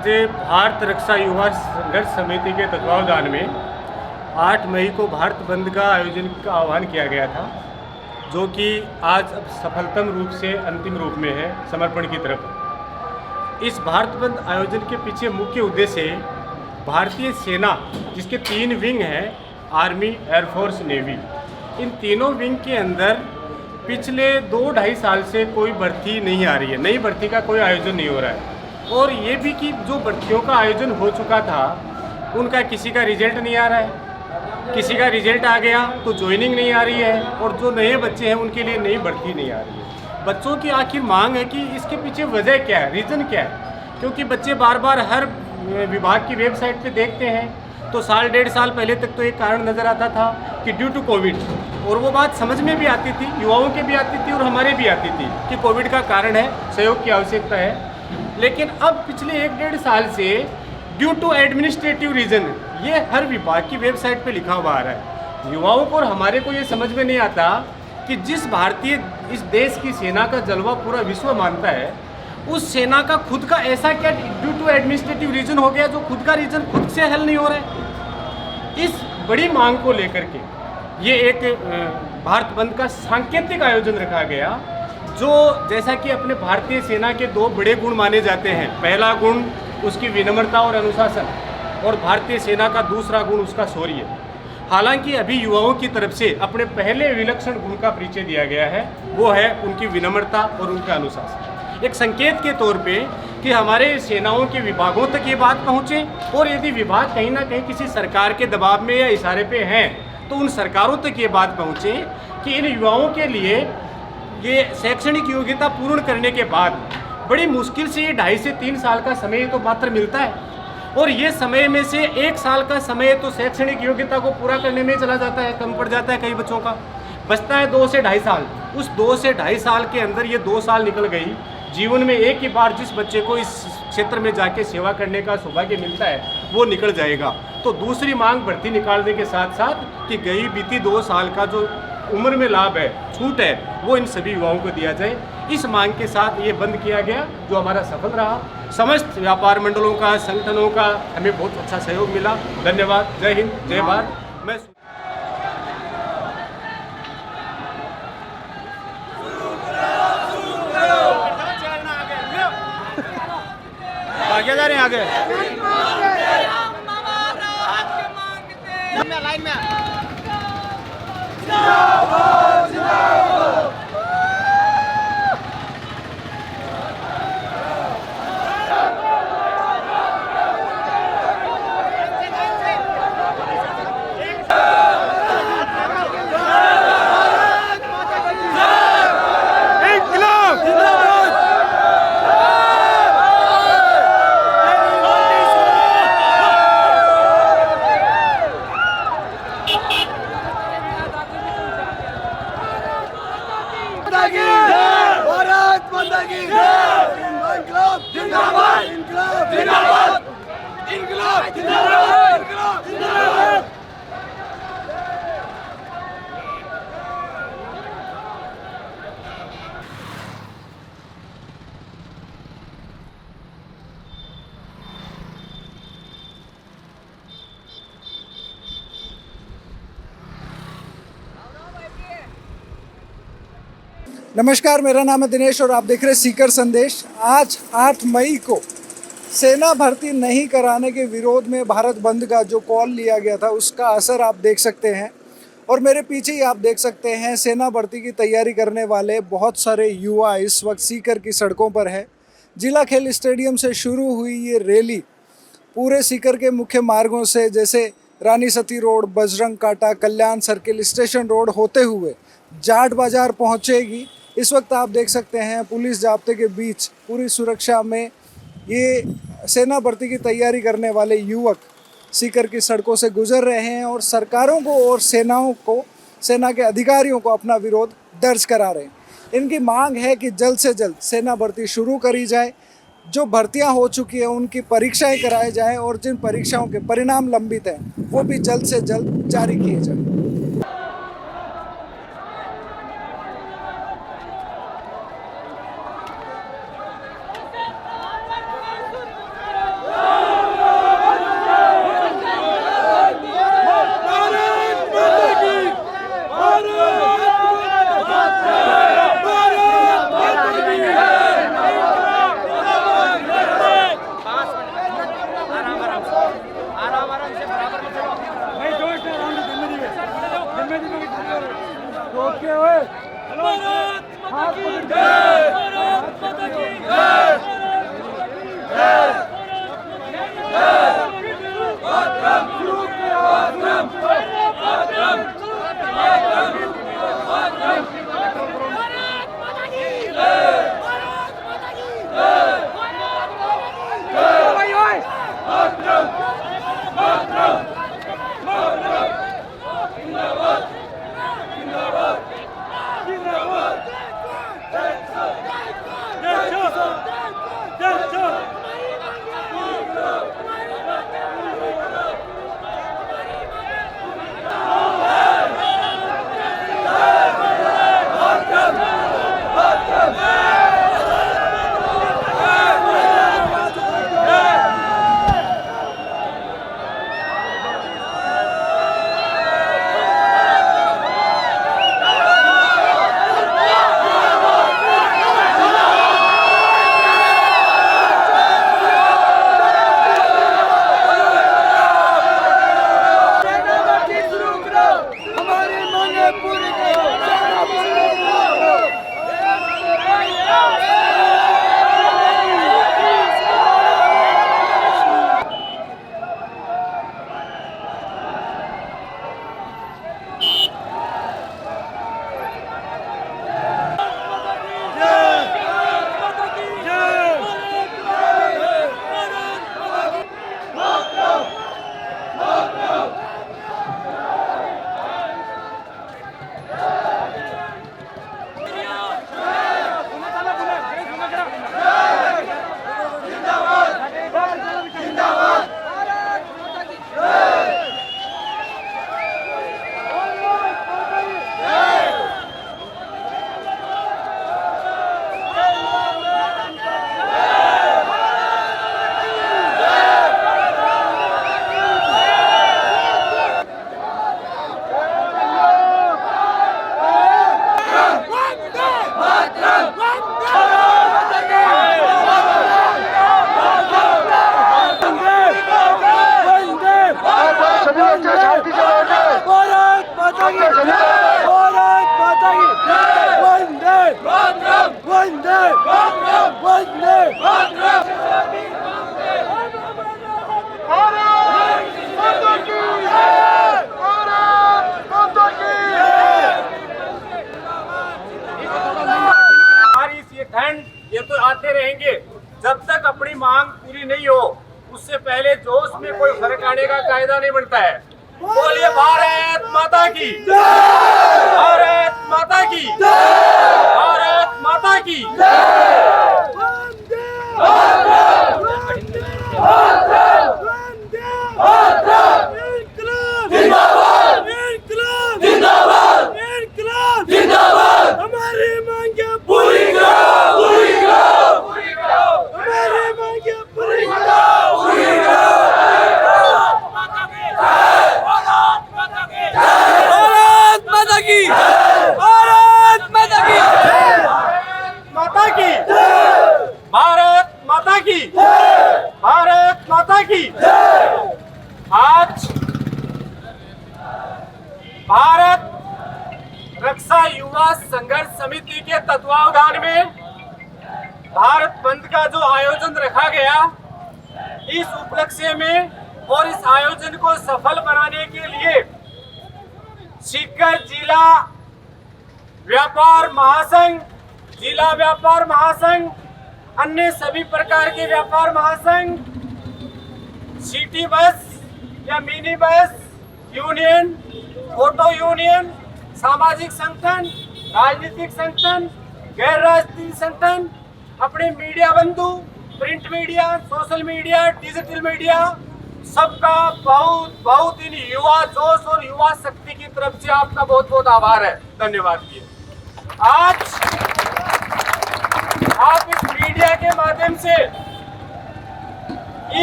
भारत रक्षा युवा संघर्ष समिति के तत्वावधान में 8 मई को भारत बंद का आयोजन का आह्वान किया गया था, जो कि आज अब सफलतम रूप से अंतिम रूप में है समर्पण की तरफ। इस भारत बंद आयोजन के पीछे मुख्य उद्देश्य भारतीय सेना, जिसके 3 विंग हैं, आर्मी, एयरफोर्स, नेवी। इन तीनों विंग के अंदर पिछले 2-2.5 साल से कोई भर्ती नहीं आ रही है, नई भर्ती का कोई आयोजन नहीं हो रहा है। और ये भी कि जो भर्तियों का आयोजन हो चुका था उनका किसी का रिजल्ट नहीं आ रहा है, किसी का रिजल्ट आ गया तो ज्वाइनिंग नहीं आ रही है, और जो नए बच्चे हैं उनके लिए नई भर्ती नहीं आ रही है। बच्चों की आखिर मांग है कि इसके पीछे वजह क्या है, रीज़न क्या है, क्योंकि बच्चे बार बार हर विभाग की वेबसाइट पे देखते हैं तो 1.5 साल पहले तक तो एक कारण नज़र आता था कि ड्यू टू कोविड, और वो बात समझ में भी आती थी, युवाओं के भी आती थी और हमारे भी आती थी कि कोविड का कारण है, सहयोग की आवश्यकता है। लेकिन अब पिछले 1-1.5 साल से ड्यू टू एडमिनिस्ट्रेटिव रीज़न, ये हर विभाग की वेबसाइट पे लिखा हुआ आ रहा है। युवाओं को और हमारे को ये समझ में नहीं आता कि जिस भारतीय इस देश की सेना का जलवा पूरा विश्व मानता है, उस सेना का खुद का ऐसा क्या ड्यू टू एडमिनिस्ट्रेटिव रीज़न हो गया जो खुद का रीज़न खुद से हल नहीं हो रहा है। इस बड़ी मांग को लेकर के ये एक भारत बंद का सांकेतिक आयोजन रखा गया, जो जैसा कि अपने भारतीय सेना के 2 बड़े गुण माने जाते हैं। पहला गुण उसकी विनम्रता और अनुशासन, और भारतीय सेना का दूसरा गुण उसका शौर्य। हालांकि अभी युवाओं की तरफ से अपने पहले विलक्षण गुण का परिचय दिया गया है, वो है उनकी विनम्रता और उनका अनुशासन। एक संकेत के तौर पे कि हमारे सेनाओं के विभागों तक ये बात पहुँचे, और यदि विभाग कहीं ना कहीं किसी सरकार के दबाव में या इशारे पे हैं तो उन सरकारों तक ये बात पहुँचे कि इन युवाओं के लिए ये शैक्षणिक योग्यता पूर्ण करने के बाद बड़ी मुश्किल से ये 2.5 से 3 साल का समय तो मात्र मिलता है, और ये समय में से 1 साल का समय तो शैक्षणिक योग्यता को पूरा करने में चला जाता है, कम पड़ जाता है कई बच्चों का। बचता है 2 से 2.5 साल। उस 2 से 2.5 साल के अंदर ये 2 साल निकल गई। जीवन में एक ही बार जिस बच्चे को इस क्षेत्र में जाके सेवा करने का सौभाग्य मिलता है वो निकल जाएगा। तो दूसरी मांग भर्ती निकालने के साथ साथ कि गई बीती 2 साल का जो उम्र में लाभ है, छूट है, वो इन सभी युवाओं को दिया जाए। इस मांग के साथ ये बंद किया गया, जो हमारा सफल रहा। समस्त व्यापार मंडलों का, संगठनों का हमें बहुत अच्छा सहयोग मिला। धन्यवाद। जय हिंद, जय भारत। मैं आगे जा रहे हैं, आगे लाइन में भारत माता की इनकलाब जिंदाबाद, इनकलाब जिंदाबाद, इनकलाब जिंदाबाद, इनकलाब जिंदाबाद। नमस्कार, मेरा नाम है दिनेश और आप देख रहे हैं सीकर संदेश। आज 8 मई को सेना भर्ती नहीं कराने के विरोध में भारत बंद का जो कॉल लिया गया था उसका असर आप देख सकते हैं, और मेरे पीछे ही आप देख सकते हैं सेना भर्ती की तैयारी करने वाले बहुत सारे युवा इस वक्त सीकर की सड़कों पर है। जिला खेल स्टेडियम से शुरू हुई ये रैली पूरे सीकर के मुख्य मार्गों से, जैसे रानी सती रोड, बजरंग काटा, कल्याण सर्किल, स्टेशन रोड होते हुए जाट बाजार पहुँचेगी। इस वक्त आप देख सकते हैं पुलिस जाब्ते के बीच पूरी सुरक्षा में ये सेना भर्ती की तैयारी करने वाले युवक सीकर की सड़कों से गुजर रहे हैं और सरकारों को और सेनाओं को, सेना के अधिकारियों को अपना विरोध दर्ज करा रहे हैं। इनकी मांग है कि जल्द से जल्द सेना भर्ती शुरू करी जाए, जो भर्तियां हो चुकी हैं उनकी परीक्षाएं कराई जाए, और जिन परीक्षाओं के परिणाम लंबित हैं वो भी जल्द से जल्द जारी किए जाए। वंदे वंदे हमारी ये ठंड ये तो आते रहेंगे जब तक अपनी मांग पूरी नहीं हो। उससे पहले जोश में कोई फर्क आने का कायदा नहीं बनता है। बोलिए भारत माता की, भारत माता की, भारत माता की। हमारी मांगे पूरी करो, पूरी करो, पूरी करो। हमारी मांगे पूरी करो, पूरी करो। भारत माता की, भारत माता की, भारत माता की, माता की, भारत माता की, भारत माता की। आज भारत रक्षा युवा संघर्ष समिति के तत्वावधान में भारत बंद का जो आयोजन रखा गया, इस उपलक्ष्य में और इस आयोजन को सफल बनाने के लिए सीकर जिला व्यापार महासंघ, जिला व्यापार महासंघ, अन्य सभी प्रकार के व्यापार महासंघ, सिटी बस या mini bus union, auto union, सामाजिक संगठन, राजनीतिक संगठन, गैर राजनीतिक संगठन, अपने मीडिया बंधु, print media, social media, digital media, सबका बहुत बहुत इन युवा जोश और युवा शक्ति की तरफ से आपका बहुत बहुत आभार है, धन्यवाद जी। आज आप इस मीडिया के माध्यम से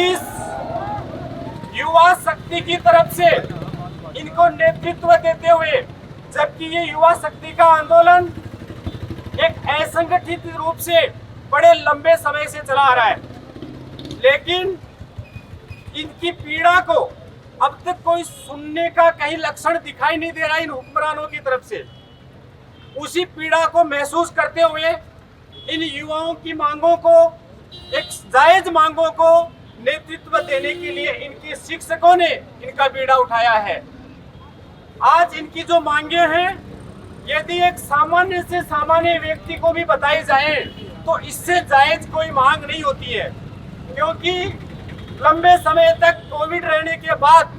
इस युवा शक्ति की तरफ से इनको नेतृत्व देते हुए, जबकि ये युवा शक्ति का आंदोलन एक असंगठित रूप से बड़े लंबे समय से चला आ रहा है, लेकिन इनकी पीड़ा को अब तक कोई सुनने का कहीं लक्षण दिखाई नहीं दे रहा इन हुक्मरानों की तरफ से। उसी पीड़ा को महसूस करते हुए इन युवाओं की मांगों को, एक जायज मांगों को नेतृत्व देने के लिए इनके शिक्षकों ने इनका बीड़ा उठाया है। आज इनकी जो मांगे हैं, यदि एक सामान्य से सामान्य व्यक्ति को भी बताई जाए तो इससे जायज कोई मांग नहीं होती है, क्योंकि लंबे समय तक कोविड रहने के बाद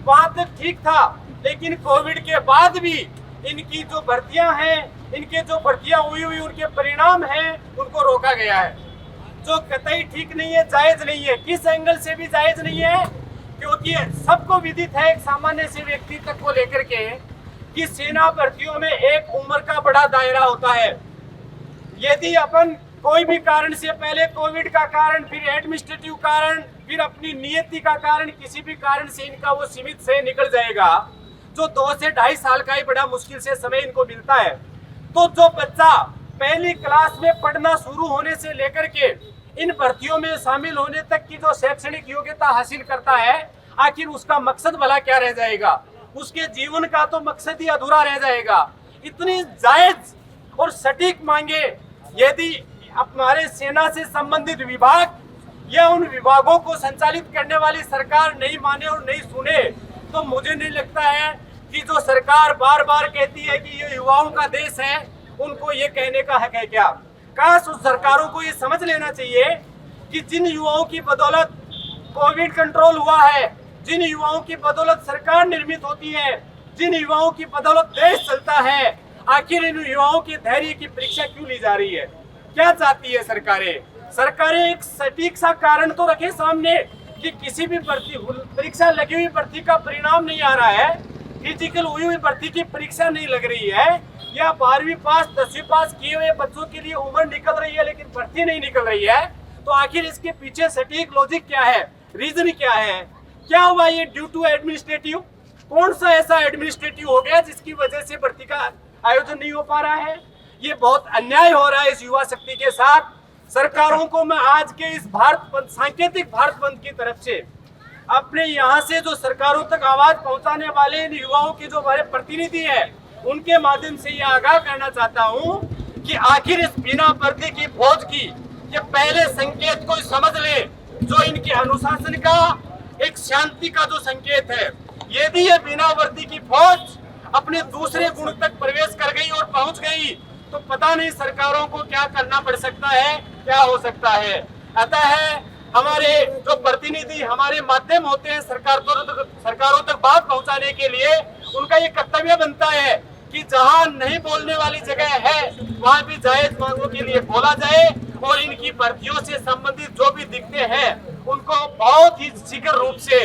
वहां तक ठीक था, लेकिन कोविड के बाद भी इनकी जो भर्तियां हैं, इनके जो भर्तियां हुई उनके परिणाम हैं, उनको रोका गया है, जो कतई ठीक नहीं है, जायज नहीं है। किस एंगल से भी जायज नहीं है, क्योंकि सबको विदित है एक सामान्य से व्यक्ति तक को लेकर के कि सेना भर्तियों में एक उम्र का बड़ा दायरा होता है। यदि अपन कोई भी कारण से, पहले कोविड का कारण, फिर एडमिनिस्ट्रेटिव कारण, फिर अपनी नियति का कारण, किसी भी कारण से इनका वो सीमित से निकल जाएगा, जो 2 से 2.5 साल का ही बड़ा मुश्किल से समय इनको मिलता है। तो जो बच्चा पहली क्लास में पढ़ना शुरू होने से लेकर के इन भर्तियों में शामिल होने तक की जो शैक्षणिक योग्यता हासिल करता है, आखिर उसका मकसद भला क्या रह जाएगा? उसके जीवन का तो मकसद ही अधूरा रह जाएगा। इतनी जायज और सटीक मांगे यदि हमारे सेना से संबंधित विभाग या उन विभागों को संचालित करने वाली सरकार नहीं माने और नहीं सुने, तो मुझे नहीं लगता है कि जो सरकार बार बार कहती है कि ये युवाओं का देश है, उनको ये कहने का हक है क्या? काश उस सरकारों को ये समझ लेना चाहिए कि जिन युवाओं की बदौलत कोविड कंट्रोल हुआ है, जिन युवाओं की बदौलत सरकार निर्मित होती है, जिन युवाओं की बदौलत देश चलता है, आखिर इन युवाओं के धैर्य की परीक्षा क्यों ली जा रही है? क्या चाहती है सरकारें? सरकारें एक सटीक सा कारण तो रखे सामने कि किसी भी भर्ती परीक्षा लगी हुई भर्ती का परिणाम नहीं आ रहा है, फिजिकल हुई भर्ती की परीक्षा नहीं लग रही है, या 12वीं पास 10वीं पास किए हुए बच्चों के लिए उम्र निकल रही है लेकिन भर्ती नहीं निकल रही है, तो आखिर इसके पीछे सटीक लॉजिक क्या है, रीजन क्या है? क्या हुआ ये ड्यू टू एडमिनिस्ट्रेटिव? कौन सा ऐसा एडमिनिस्ट्रेटिव हो गया जिसकी वजह से भर्ती का आयोजन नहीं हो पा रहा है? ये बहुत अन्याय हो रहा है इस युवा शक्ति के साथ। सरकारों को मैं आज के इस भारत बंद, सांकेतिक भारत बंद की तरफ से अपने यहाँ से जो सरकारों तक आवाज पहुंचाने वाले इन युवाओं के जो हमारे प्रतिनिधि हैं, उनके माध्यम से ये आगाह करना चाहता हूँ कि आखिर इस बिना वर्दी की फौज की ये पहले संकेत को समझ ले, जो इनके अनुशासन का एक शांति का जो संकेत है। यदि ये बिना वर्दी की फौज अपने दूसरे गुण तक प्रवेश कर गई और पहुंच गई तो पता नहीं सरकारों को क्या करना पड़ सकता है, क्या हो सकता है। अतः हमारे जो प्रतिनिधि हमारे माध्यम होते हैं सरकारों तक बात पहुंचाने के लिए, उनका ये कर्तव्य बनता है कि जहां नहीं बोलने वाली जगह है वहां भी जायज मांगों के लिए बोला जाए और इनकी भर्तियों से संबंधित जो भी दिक्कतें हैं उनको बहुत ही शीघ्र रूप से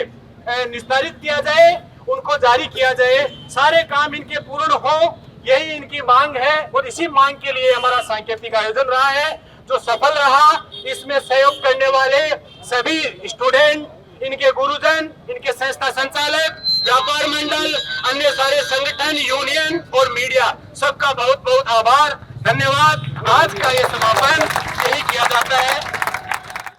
निस्तारित किया जाए, उनको जारी किया जाए, सारे काम इनके पूर्ण हो, यही इनकी मांग है। और इसी मांग के लिए हमारा सांकेतिक आयोजन रहा है जो सफल रहा। इसमें सहयोग करने वाले सभी स्टूडेंट, इनके गुरुजन, इनके संस्था संचालक, व्यापार मंडल, अन्य सारे संगठन, यूनियन और मीडिया, सबका बहुत बहुत आभार, धन्यवाद। आज का ये समापन यही किया जाता है।